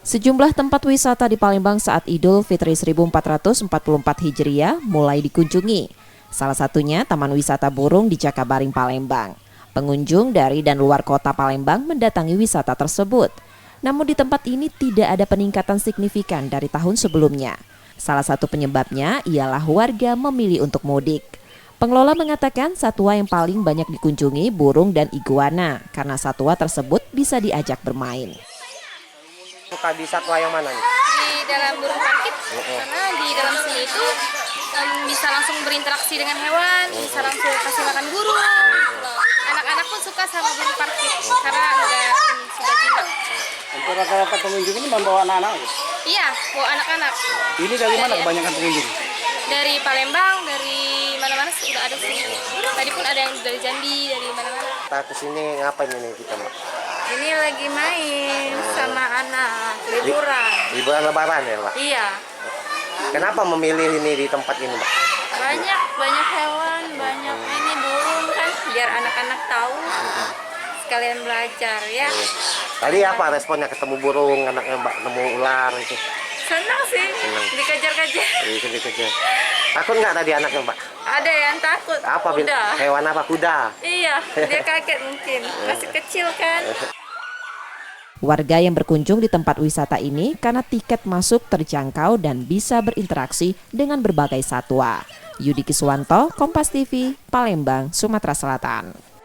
Sejumlah tempat wisata di Palembang saat Idul Fitri 1444 Hijriah mulai dikunjungi. Salah satunya Taman Wisata Burung di Jakabaring, Palembang. Pengunjung dari dan luar kota Palembang mendatangi wisata tersebut. Namun di tempat ini tidak ada peningkatan signifikan dari tahun sebelumnya. Salah satu penyebabnya ialah warga memilih untuk mudik. Pengelola mengatakan satwa yang paling banyak dikunjungi burung dan iguana karena satwa tersebut bisa diajak bermain. Suka di satwa yang mana nih? Di dalam burung parkit, karena di dalam sini itu bisa langsung berinteraksi dengan hewan, bisa langsung kasih makan burung. Anak-anak pun suka sama burung parkit karena sudah jinak. Untuk rata-rata pengunjung ini membawa anak-anak? Iya, bawa anak-anak. Ini dari mana kebanyakan pengunjung? Dari Palembang, dari mana-mana sudah ada sih. Tadi pun ada yang dari Jambi, dari mana-mana. Kita kesini ngapain ini kita, Mbak? Ini lagi main sama anak, liburan. Liburan lebaran ya, Mbak? Iya, Kenapa memilih ini di tempat ini, Mbak? banyak hewan, banyak ini burung kan, biar anak-anak tahu, sekalian belajar ya. Tadi apa responnya ketemu burung, anaknya Mbak nemu ular itu? Senang sih, dikejar-kejar. Dikejar. Takut nggak tadi anaknya, Mbak? Ada yang takut. Apa? Kuda. Hewan apa? Kuda? Iya, dia kaget mungkin, masih kecil kan. Warga yang berkunjung di tempat wisata ini karena tiket masuk terjangkau dan bisa berinteraksi dengan berbagai satwa. Yudi Kiswanto, Kompas TV, Palembang, Sumatera Selatan.